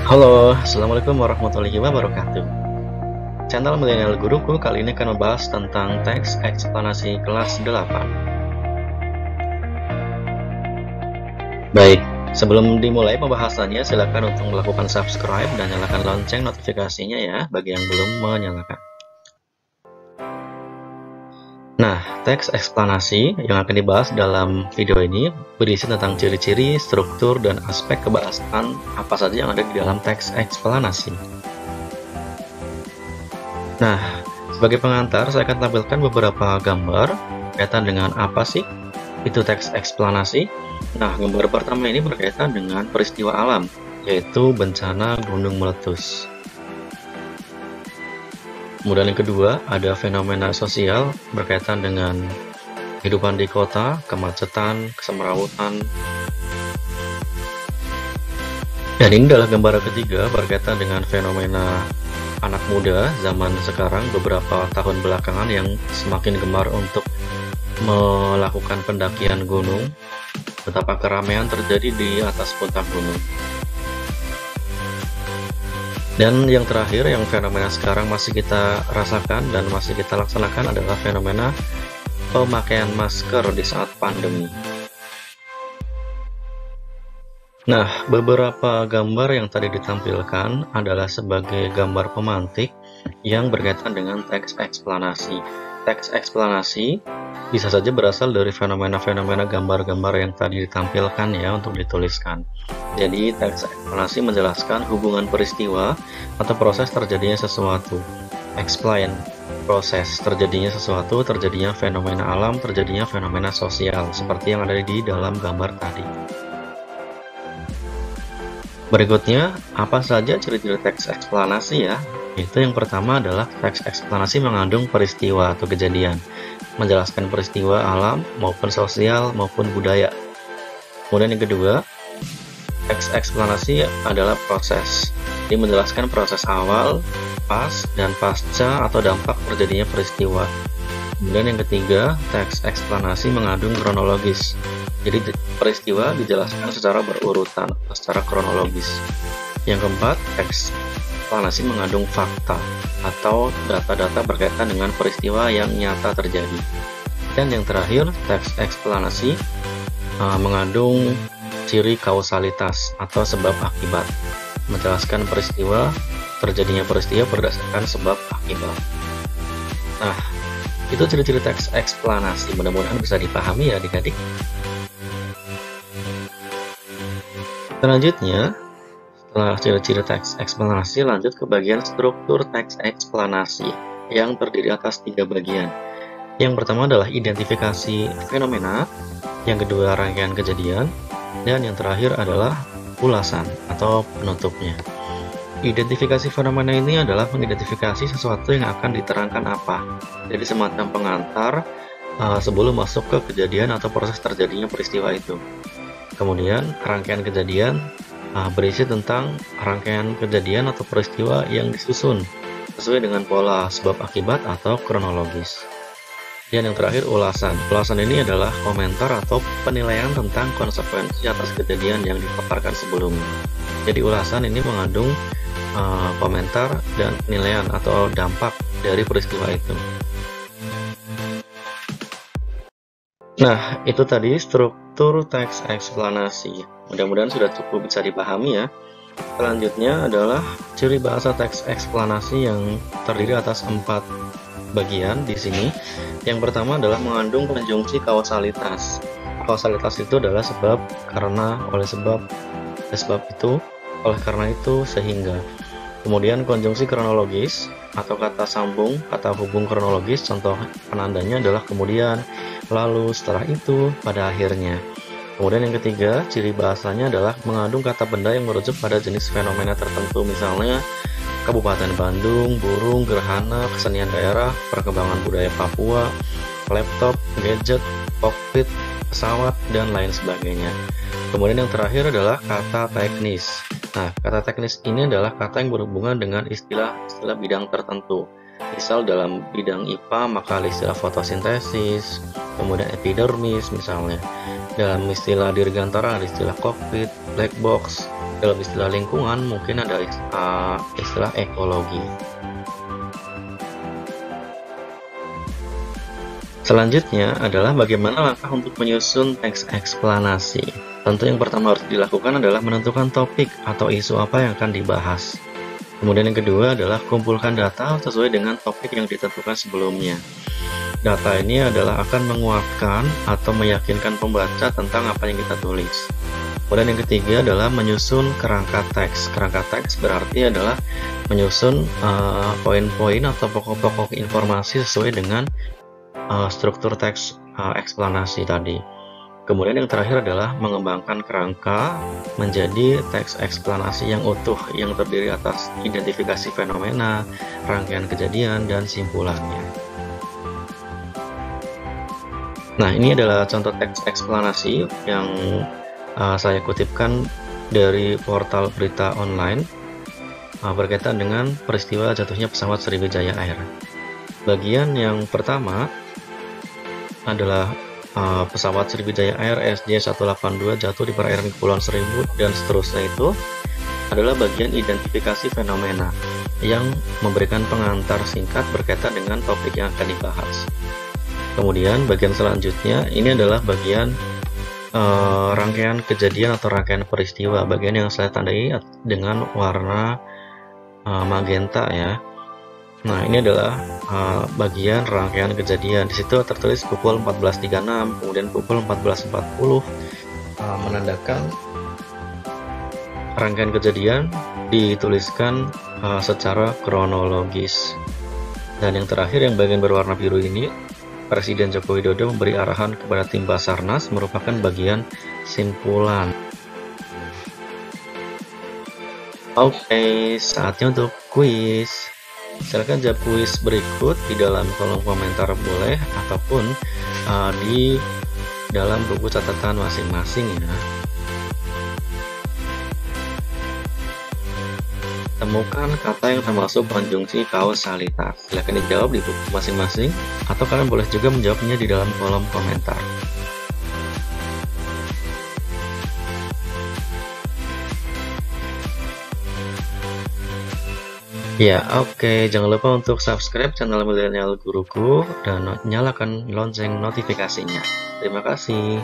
Halo, Assalamualaikum warahmatullahi wabarakatuh. Channel Milenial Guruku kali ini akan membahas tentang teks eksplanasi kelas 8. Baik, sebelum dimulai pembahasannya, silakan untuk melakukan subscribe dan nyalakan lonceng notifikasinya ya, bagi yang belum menyalakan. Nah, teks eksplanasi yang akan dibahas dalam video ini berisi tentang ciri-ciri, struktur, dan aspek kebahasan apa saja yang ada di dalam teks eksplanasi. Nah, sebagai pengantar, saya akan tampilkan beberapa gambar berkaitan dengan apa sih itu teks eksplanasi. Nah, gambar pertama ini berkaitan dengan peristiwa alam, yaitu bencana gunung meletus. Kemudian yang kedua, ada fenomena sosial berkaitan dengan kehidupan di kota, kemacetan, kesemrawutan. Dan ini adalah gambar ketiga berkaitan dengan fenomena anak muda zaman sekarang beberapa tahun belakangan yang semakin gemar untuk melakukan pendakian gunung, betapa keramaian terjadi di atas puncak gunung. Dan yang terakhir, yang fenomena sekarang masih kita rasakan dan masih kita laksanakan adalah fenomena pemakaian masker di saat pandemi. Nah, beberapa gambar yang tadi ditampilkan adalah sebagai gambar pemantik yang berkaitan dengan teks eksplanasi. Teks eksplanasi bisa saja berasal dari fenomena-fenomena gambar-gambar yang tadi ditampilkan ya untuk dituliskan. Jadi, teks eksplanasi menjelaskan hubungan peristiwa atau proses terjadinya sesuatu. Explain, proses terjadinya sesuatu, terjadinya fenomena alam, terjadinya fenomena sosial, seperti yang ada di dalam gambar tadi. Berikutnya, apa saja ciri-ciri teks eksplanasi ya? Itu yang pertama adalah teks eksplanasi mengandung peristiwa atau kejadian, menjelaskan peristiwa alam maupun sosial maupun budaya. Kemudian yang kedua, teks eksplanasi adalah proses. Ini menjelaskan proses awal, pas, dan pasca atau dampak terjadinya peristiwa. Kemudian yang ketiga, teks eksplanasi mengandung kronologis. Jadi peristiwa dijelaskan secara berurutan atau secara kronologis. Yang keempat, teks eksplanasi mengandung fakta atau data-data berkaitan dengan peristiwa yang nyata terjadi. Dan yang terakhir, teks eksplanasi mengandung ciri kausalitas atau sebab akibat, menjelaskan peristiwa, terjadinya peristiwa berdasarkan sebab akibat. Nah, itu ciri-ciri teks eksplanasi. Mudah-mudahan bisa dipahami ya adik-adik. Selanjutnya, setelah ciri-ciri teks eksplanasi, lanjut ke bagian struktur teks eksplanasi yang terdiri atas 3 bagian. Yang pertama adalah identifikasi fenomena, yang kedua rangkaian kejadian, dan yang terakhir adalah ulasan atau penutupnya. Identifikasi fenomena ini adalah mengidentifikasi sesuatu yang akan diterangkan apa. Jadi semacam pengantar sebelum masuk ke kejadian atau proses terjadinya peristiwa itu. Kemudian rangkaian kejadian berisi tentang rangkaian kejadian atau peristiwa yang disusun sesuai dengan pola sebab akibat atau kronologis. Dan yang terakhir ulasan. Ulasan ini adalah komentar atau penilaian tentang konsekuensi atas kejadian yang dipaparkan sebelumnya. Jadi ulasan ini mengandung komentar dan penilaian atau dampak dari peristiwa itu. Nah, itu tadi struktur teks eksplanasi. Mudah-mudahan sudah cukup bisa dipahami ya. Selanjutnya adalah ciri bahasa teks eksplanasi yang terdiri atas 4 bagian di sini. Yang pertama adalah mengandung konjungsi kausalitas. Kausalitas itu adalah sebab, karena, oleh sebab itu, oleh karena itu, sehingga. Kemudian konjungsi kronologis atau kata sambung, kata hubung kronologis, contoh penandanya adalah kemudian, lalu, setelah itu, pada akhirnya. Kemudian yang ketiga, ciri bahasanya adalah mengandung kata benda yang merujuk pada jenis fenomena tertentu, misalnya Kabupaten Bandung, burung, gerhana, kesenian daerah, perkembangan budaya Papua, laptop, gadget, kokpit, pesawat, dan lain sebagainya. Kemudian yang terakhir adalah kata teknis. Nah, kata teknis ini adalah kata yang berhubungan dengan istilah-istilah bidang tertentu. Misal dalam bidang IPA maka ada istilah fotosintesis, kemudian epidermis misalnya. Dalam istilah dirgantara ada istilah kokpit, black box, Dalam istilah lingkungan mungkin ada istilah ekologi. Selanjutnya adalah bagaimana langkah untuk menyusun teks eksplanasi. Tentu yang pertama harus dilakukan adalah menentukan topik atau isu apa yang akan dibahas. Kemudian yang kedua adalah kumpulkan data sesuai dengan topik yang ditentukan sebelumnya. Data ini adalah akan menguatkan atau meyakinkan pembaca tentang apa yang kita tulis. Kemudian yang ketiga adalah menyusun kerangka teks. Kerangka teks berarti adalah menyusun poin-poin atau pokok-pokok informasi sesuai dengan struktur teks eksplanasi tadi. Kemudian yang terakhir adalah mengembangkan kerangka menjadi teks eksplanasi yang utuh yang terdiri atas identifikasi fenomena, rangkaian kejadian, dan simpulannya. Nah, ini adalah contoh teks eksplanasi yang saya kutipkan dari portal berita online berkaitan dengan peristiwa jatuhnya pesawat Sriwijaya Air. Bagian yang pertama adalah pesawat Sriwijaya Air SJ182 jatuh di perairan Kepulauan Seribu, dan seterusnya itu adalah bagian identifikasi fenomena yang memberikan pengantar singkat berkaitan dengan topik yang akan dibahas. Kemudian bagian selanjutnya ini adalah bagian rangkaian kejadian atau rangkaian peristiwa, bagian yang saya tandai dengan warna magenta ya. Nah, ini adalah bagian rangkaian kejadian. Di situ tertulis pukul 14.36, kemudian pukul 14.40 menandakan rangkaian kejadian dituliskan secara kronologis. Dan yang terakhir yang bagian berwarna biru ini, Presiden Joko Widodo memberi arahan kepada tim Basarnas merupakan bagian simpulan. Oke, saatnya untuk kuis. Silakan jawab kuis berikut di dalam kolom komentar boleh, ataupun di dalam buku catatan masing-masing ya. Temukan kata yang termasuk konjungsi kausalitas. Silakan dijawab di buku masing-masing, atau kalian boleh juga menjawabnya di dalam kolom komentar. Ya, oke. Jangan lupa untuk subscribe channel Milenial Guruku dan nyalakan lonceng notifikasinya. Terima kasih.